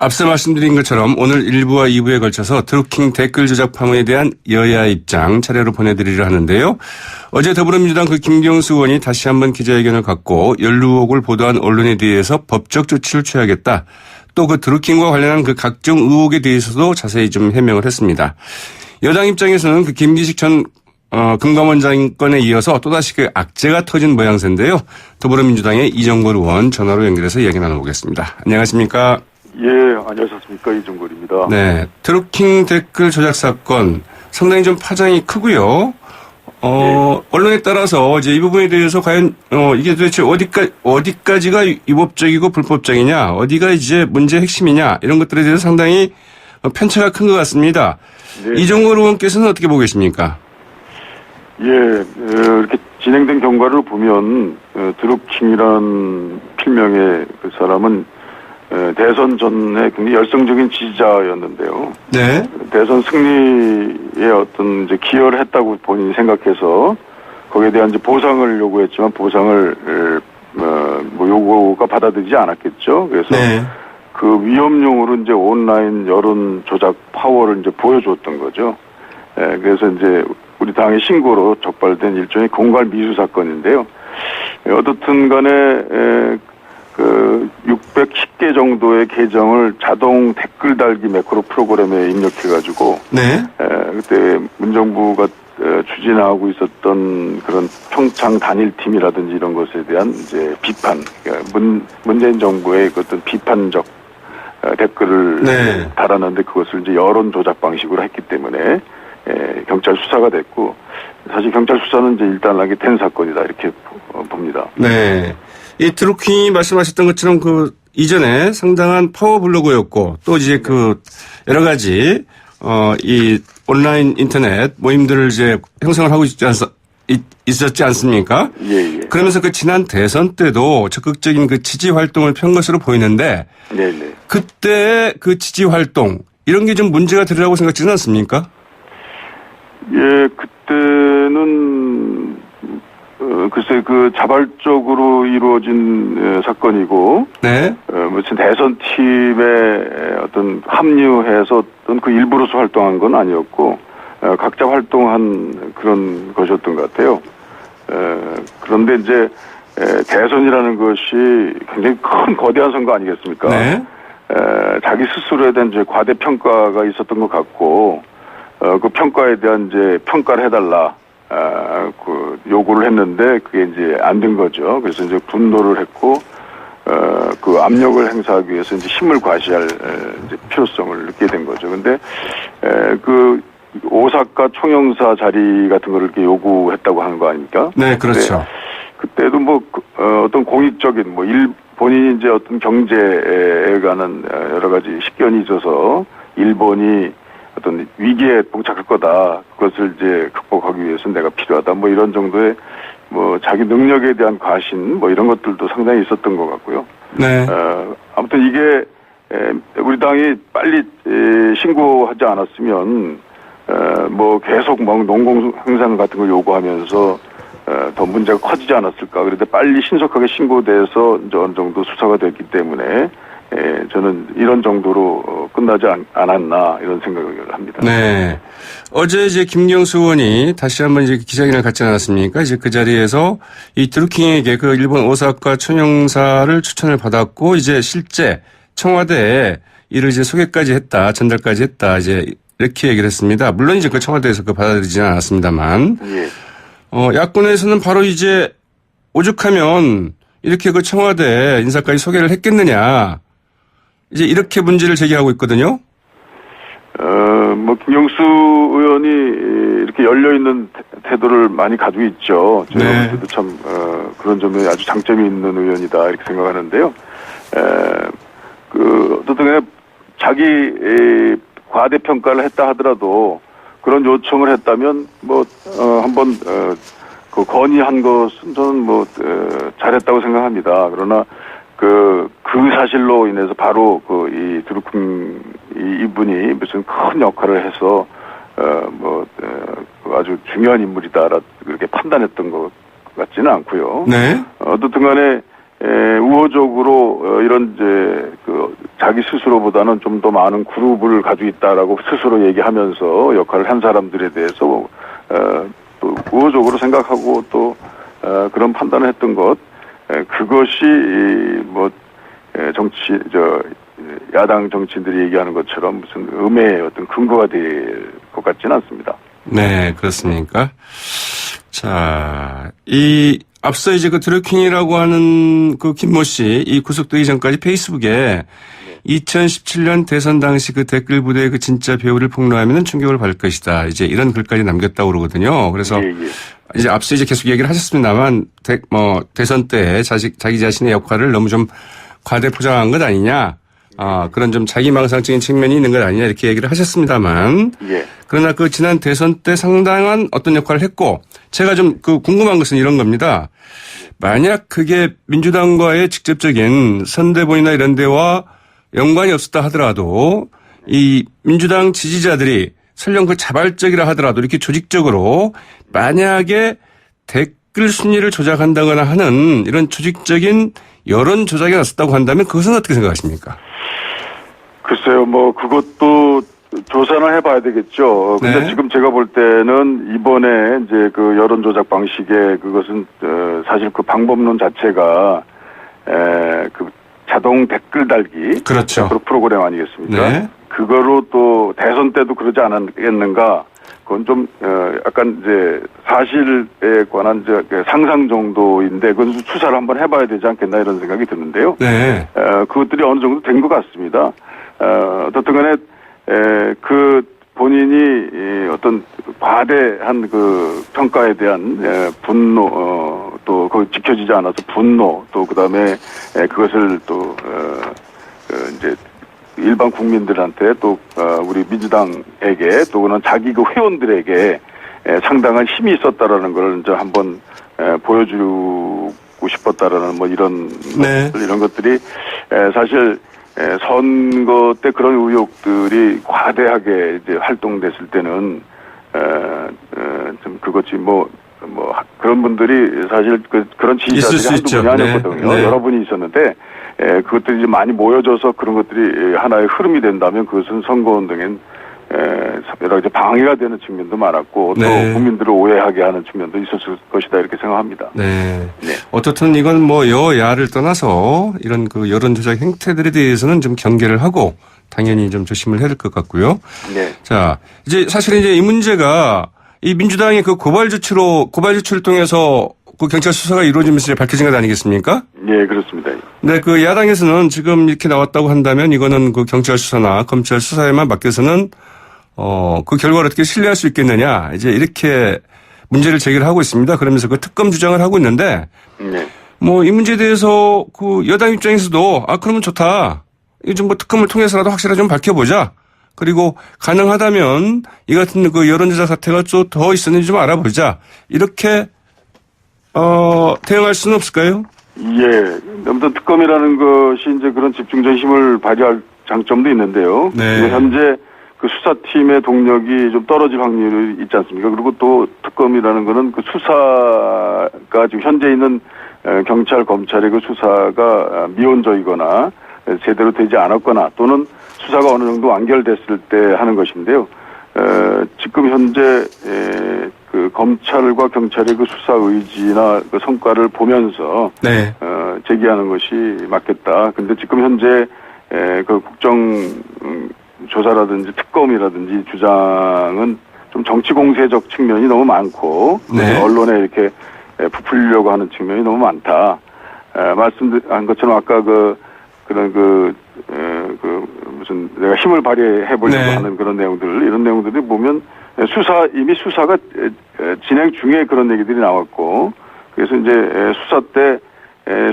앞서 말씀드린 것처럼 오늘 1부와 2부에 걸쳐서 드루킹 댓글 조작 파문에 대한 여야 입장 차례로 보내드리려 하는데요. 어제 더불어민주당 김경수 의원이 다시 한번 기자회견을 갖고 연루 의혹을 보도한 언론에 대해서 법적 조치를 취하겠다. 또 그 드루킹과 관련한 그 각종 의혹에 대해서도 자세히 좀 해명을 했습니다. 여당 입장에서는 그 김기식 전 금감원장 건에 이어서 또다시 그 악재가 터진 모양새인데요. 더불어민주당의 이정걸 의원 전화로 연결해서 이야기 나눠보겠습니다. 안녕하십니까? 예, 안녕하셨습니까? 이정걸입니다. 네, 드루킹 댓글 조작 사건 상당히 좀 파장이 크고요. 언론에 따라서 이제 이 부분에 대해서 과연 이게 도대체 어디까지가 위법적이고 불법적이냐, 어디가 이제 문제의 핵심이냐 이런 것들에 대해서 상당히 편차가 큰 것 같습니다. 네. 이정걸 의원께서는 어떻게 보고 계십니까? 예, 이렇게 진행된 경과를 보면 드루킹이란 필명의 그 사람은 대선 전에 굉장히 열성적인 지지자였는데요. 네. 대선 승리에 어떤 이제 기여를 했다고 본인이 생각해서 거기에 대한 이제 보상을 요구했지만 보상을 뭐 요구가 받아들이지 않았겠죠. 그래서 네. 그 위험용으로 이제 온라인 여론 조작 파워를 이제 보여줬던 거죠. 그래서 이제 우리 당의 신고로 적발된 일종의 공갈 미수 사건인데요. 어떻든 간에 그 610개 정도의 계정을 자동 댓글 달기 매크로 프로그램에 입력해가지고 네. 그때 문정부가 추진하고 있었던 그런 평창 단일팀이라든지 이런 것에 대한 이제 비판, 그러니까 문재인 정부의 어떤 비판적 댓글을 네. 달았는데 그것을 이제 여론 조작 방식으로 했기 때문에 경찰 수사가 됐고 사실 경찰 수사는 이제 일단락이 된 사건이다 이렇게 봅니다. 네. 이 드루킹이 말씀하셨던 것처럼 그 이전에 상당한 파워 블로거였고 또 이제 그 여러 가지 이 온라인 인터넷 모임들을 이제 형성을 하고 있었지 않습니까? 예, 예. 그러면서 그 지난 대선 때도 적극적인 그 지지 활동을 편 것으로 보이는데 네, 네. 그때 그 지지 활동 이런 게 좀 문제가 되리라고 생각지는 않습니까? 예, 그때는 글쎄 그 자발적으로 이루어진 사건이고, 네. 무슨 대선팀에 어떤 합류해서 어떤 그 일부로서 활동한 건 아니었고, 각자 활동한 그런 것이었던 것 같아요. 그런데 이제 대선이라는 것이 굉장히 큰 거대한 선거 아니겠습니까? 네. 자기 스스로에 대한 이제 과대평가가 있었던 것 같고, 그 평가에 대한 이제 평가를 해달라. 그 요구를 했는데 그게 이제 안 된 거죠. 그래서 이제 분노를 했고 그 압력을 행사하기 위해서 이제 힘을 과시할 이제 필요성을 느끼게 된 거죠. 근데 그 오사카 총영사 자리 같은 거를 이렇게 요구했다고 하는 거 아닙니까? 네, 그렇죠. 그때도 뭐 어떤 공익적인 뭐 본인이 이제 어떤 경제에 관한 여러 가지 식견이 있어서 일본이 어떤 위기에 봉착할 거다. 그것을 이제 극복하기 위해서 내가 필요하다. 뭐 이런 정도의 뭐 자기 능력에 대한 과신 뭐 이런 것들도 상당히 있었던 것 같고요. 네. 아무튼 이게 우리 당이 빨리 신고하지 않았으면 뭐 계속 뭐 농공행산 같은 걸 요구하면서 더 문제가 커지지 않았을까. 그런데 빨리 신속하게 신고돼서 이제 어느 정도 수사가 됐기 때문에 저는 이런 정도로 끝나지 않았나 이런 생각을 합니다. 네. 어제 이제 김경수 의원이 다시 한번 이제 기자회견을 갖지 않았습니까? 이제 그 자리에서 이 드루킹에게 그 일본 오사카 총영사를 추천을 받았고 이제 실제 청와대에 이를 이제 소개까지 했다, 전달까지 했다, 이제 이렇게 얘기를 했습니다. 물론 이제 그 청와대에서 그 받아들이지는 않았습니다만, 예. 야권에서는 바로 이제 오죽하면 이렇게 그 청와대 인사까지 소개를 했겠느냐. 이제 이렇게 문제를 제기하고 있거든요. 뭐 김경수 의원이 이렇게 열려 있는 태도를 많이 가지고 있죠. 제가 볼 때도 참 그런 점에 아주 장점이 있는 의원이다 이렇게 생각하는데요. 그 어떻든 간에 자기 과대평가를 했다 하더라도 그런 요청을 했다면 뭐 한번 그 건의한 것은 저는 뭐 잘했다고 생각합니다. 그러나 그 사실로 인해서 바로 이 드루킹 이분이 무슨 큰 역할을 해서 아주 중요한 인물이다 그렇게 판단했던 것 같지는 않고요. 네. 어떻든 간에 우호적으로 이런 이제 그 자기 스스로보다는 좀 더 많은 그룹을 가지고 있다라고 스스로 얘기하면서 역할을 한 사람들에 대해서 또 우호적으로 생각하고 또 그런 판단을 했던 것, 그것이 뭐 야당 정치인들이 얘기하는 것처럼 무슨 음해의 어떤 근거가 될 것 같지는 않습니다. 네, 그렇습니까? 자, 앞서 이제 그 드루킹이라고 하는 그 김모 씨, 이 구속되기 전까지 페이스북에 2017년 대선 당시 그 댓글 부대의 그 진짜 배우를 폭로하면 충격을 받을 것이다. 이제 이런 글까지 남겼다고 그러거든요. 그래서 이제 앞서 이제 계속 얘기를 하셨습니다만, 대선 때 자기 자신의 역할을 너무 좀 과대 포장한 것 아니냐. 그런 좀 자기망상적인 측면이 있는 것 아니냐 이렇게 얘기를 하셨습니다만. 그러나 그 지난 대선 때 상당한 어떤 역할을 했고, 제가 좀 그 궁금한 것은 이런 겁니다. 만약 그게 민주당과의 직접적인 선대본이나 이런 데와 연관이 없었다 하더라도 이 민주당 지지자들이 설령 그 자발적이라 하더라도 이렇게 조직적으로 만약에 댓글 순위를 조작한다거나 하는 이런 조직적인 여론 조작이 났었다고 한다면 그것은 어떻게 생각하십니까? 글쎄요, 뭐 그것도 조사는 해봐야 되겠죠. 근데 지금 제가 볼 때는 이번에 이제 그 여론 조작 방식의 그것은 사실 그 방법론 자체가 그 자동 댓글 달기 그렇죠. 프로그램 아니겠습니까? 그거로 또 대선 때도 그러지 않았겠는가? 그건 좀 약간 이제 사실에 관한 이제 상상 정도인데 그건 수사를 한번 해봐야 되지 않겠나 이런 생각이 드는데요. 그것들이 어느 정도 된 것 같습니다. 어떻든 간에 그 본인이 어떤 과대한 그 평가에 대한 분노 또 그거 지켜지지 않아서 분노 또 그다음에 그것을 또 이제 일반 국민들한테 또 우리 민주당에게 또 그는 자기 그 회원들에게 상당한 힘이 있었다라는 걸 이제 한번 보여주고 싶었다라는 뭐 이런 이런 것들이 사실 선거 때 그런 의혹들이 과대하게 이제 활동됐을 때는 좀 그것이 뭐 그런 분들이 사실 그런 지지자들이 한두 분이 아니었거든요. 여러 분이 있었는데 그것들이 이제 많이 모여져서 그런 것들이 하나의 흐름이 된다면 그것은 선거운동엔 여러 가지 방해가 되는 측면도 많았고 또 국민들을 오해하게 하는 측면도 있었을 것이다 이렇게 생각합니다. 어떻든 이건 뭐 여야를 떠나서 이런 그 여론 조작 행태들에 대해서는 좀 경계를 하고 당연히 좀 조심을 해야 될 것 같고요. 자, 이제 사실 이제 이 문제가 이 민주당의 그 고발 조치를 통해서 그 경찰 수사가 이루어지면서 밝혀진 것 아니겠습니까? 네, 그렇습니다. 네, 그 야당에서는 지금 이렇게 나왔다고 한다면 이거는 그 경찰 수사나 검찰 수사에만 맡겨서는 그 결과를 어떻게 신뢰할 수 있겠느냐 이제 이렇게 문제를 제기를 하고 있습니다. 그러면서 그 특검 주장을 하고 있는데 뭐 이 문제에 대해서 그 여당 입장에서도 그러면 좋다. 이거 좀 뭐 특검을 통해서라도 확실하게 좀 밝혀보자. 그리고 가능하다면 이 같은 그 여론조작 사태가 좀 더 있었는지 좀 알아보자. 이렇게 대응할 수는 없을까요? 아무튼 특검이라는 것이 이제 그런 집중적 힘을 발휘할 장점도 있는데요. 현재 그 수사팀의 동력이 좀 떨어질 확률이 있지 않습니까? 그리고 또 특검이라는 거는 그 수사가 지금 현재 있는 경찰, 검찰의 그 수사가 미온적이거나 제대로 되지 않았거나 또는 수사가 어느 정도 완결됐을 때 하는 것인데요. 지금 현재 그 검찰과 경찰의 그 수사 의지나 그 성과를 보면서 제기하는 것이 맞겠다. 근데 지금 현재 그 국정 조사라든지 특검이라든지 주장은 좀 정치 공세적 측면이 너무 많고 언론에 이렇게 부풀리려고 하는 측면이 너무 많다. 말씀드린 것처럼 아까 무슨 내가 힘을 발휘해 보려고 하는 그런 내용들 이런 내용들이 보면 이미 수사가 진행 중에 그런 얘기들이 나왔고 그래서 이제 수사 때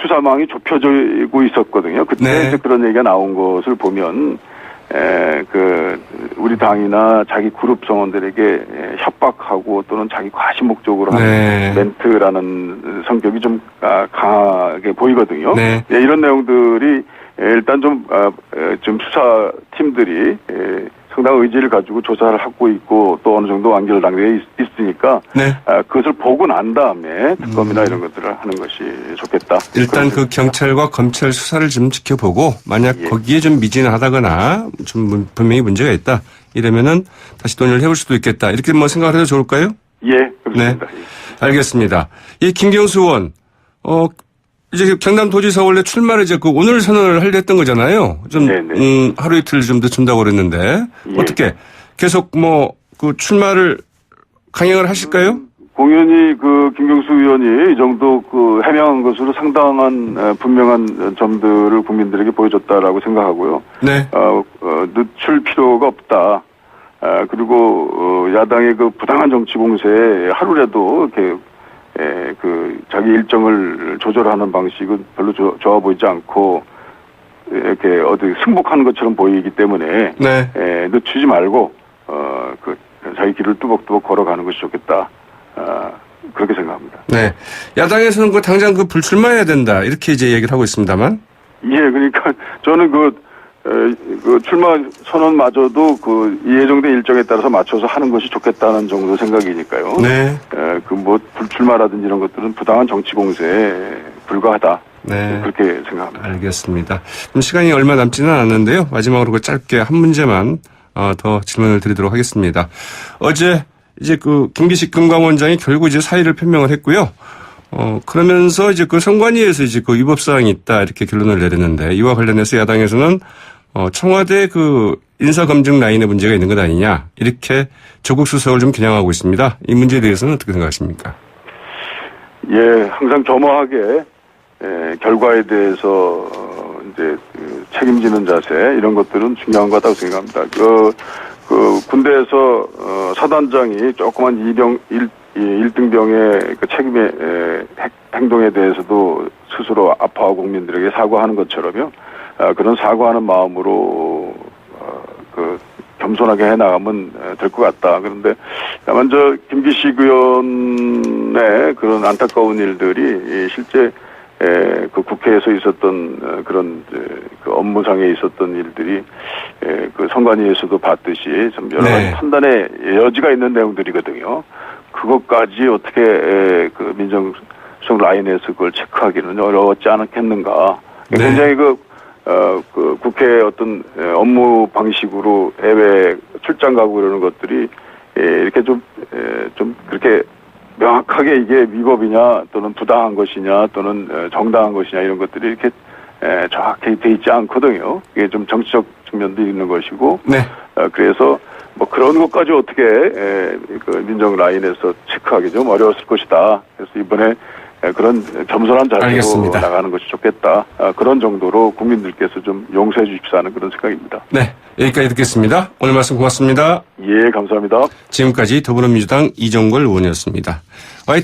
수사망이 좁혀지고 있었거든요. 그때 이제 그런 얘기가 나온 것을 보면 우리 당이나 자기 그룹 성원들에게 협박하고 또는 자기 과시 목적으로 하는 멘트라는 성격이 좀 강하게 보이거든요. 이런 내용들이 일단 좀 수사팀들이 상당한 의지를 가지고 조사를 하고 있고 또 어느 정도 완결 단계에 있으니까 네. 그것을 보고 난 다음에 특검이나 이런 것들을 하는 것이 좋겠다. 일단 그 경찰과 검찰 수사를 좀 지켜보고 만약 예. 거기에 좀 미진하다거나 좀 분명히 문제가 있다 이러면은 다시 논의를 해볼 수도 있겠다 이렇게 뭐 생각을 해도 좋을까요? 예, 그렇습니다. 네. 알겠습니다. 이 김경수 의원 이제 경남도지사 원래 출마를 이제 오늘 선언을 하려 했던 거잖아요. 좀 하루 이틀 좀 늦춘다고 그랬는데 예. 어떻게 계속 그 출마를 강행을 하실까요? 공연히 김경수 의원이 이 정도 해명한 것으로 상당한 분명한 점들을 국민들에게 보여줬다라고 생각하고요. 네. 늦출 필요가 없다. 그리고 야당의 부당한 정치 공세에 하루라도 이렇게 자기 일정을 조절하는 방식은 별로 좋아 보이지 않고 이렇게 어디 승복하는 것처럼 보이기 때문에 네. 늦추지 말고 자기 길을 뚜벅뚜벅 걸어가는 것이 좋겠다. 그렇게 생각합니다. 네. 야당에서는 당장 불출마해야 된다 이렇게 이제 얘기를 하고 있습니다만. 예, 그러니까 저는 출마 선언마저도 예정된 일정에 따라서 맞춰서 하는 것이 좋겠다는 정도 생각이니까요. 네. 불출마라든지 이런 것들은 부당한 정치 공세에 불과하다. 네. 그렇게 생각합니다. 알겠습니다. 좀 시간이 얼마 남지는 않았는데요. 마지막으로 짧게 한 문제만 더 질문을 드리도록 하겠습니다. 어제 이제 김기식 금감원장이 결국 이제 사의를 표명을 했고요. 그러면서 이제 선관위에서 이제 위법사항이 있다 이렇게 결론을 내렸는데 이와 관련해서 야당에서는 청와대 인사검증 라인에 문제가 있는 것 아니냐 이렇게 조국 수석을 좀 겨냥하고 있습니다. 이 문제에 대해서는 어떻게 생각하십니까? 예, 항상 겸허하게 결과에 대해서 이제 책임지는 자세 이런 것들은 중요한 것 같다고 생각합니다. 군대에서 사단장이 조그만 일등병의 책임의 행동에 대해서도 스스로 아파하고 국민들에게 사과하는 것처럼요. 그런 사과하는 마음으로 겸손하게 해나가면 될 것 같다. 그런데 다만 김기식 의원의 그런 안타까운 일들이 실제 국회에서 있었던 그런 업무상에 있었던 일들이 선관위에서도 봤듯이 좀 여러 가지 판단의 여지가 있는 내용들이거든요. 그것까지 어떻게 민정수석 라인에서 그걸 체크하기는 어려웠지 않겠는가. 굉장히 국회 어떤 업무 방식으로 해외 출장 가고 이러는 것들이 이렇게 좀 그렇게 명확하게 이게 위법이냐 또는 부당한 것이냐 또는 정당한 것이냐 이런 것들이 이렇게 정확히 돼 있지 않거든요. 이게 좀 정치적 측면도 있는 것이고. 네. 그래서 그런 것까지 어떻게 민정 라인에서 체크하기 좀 어려웠을 것이다. 그래서 이번에 그런 겸손한 자세로 알겠습니다. 나가는 것이 좋겠다. 그런 정도로 국민들께서 좀 용서해 주십사 하는 그런 생각입니다. 네. 여기까지 듣겠습니다. 오늘 말씀 고맙습니다. 예, 감사합니다. 지금까지 더불어민주당 이종걸 의원이었습니다. 화이팅!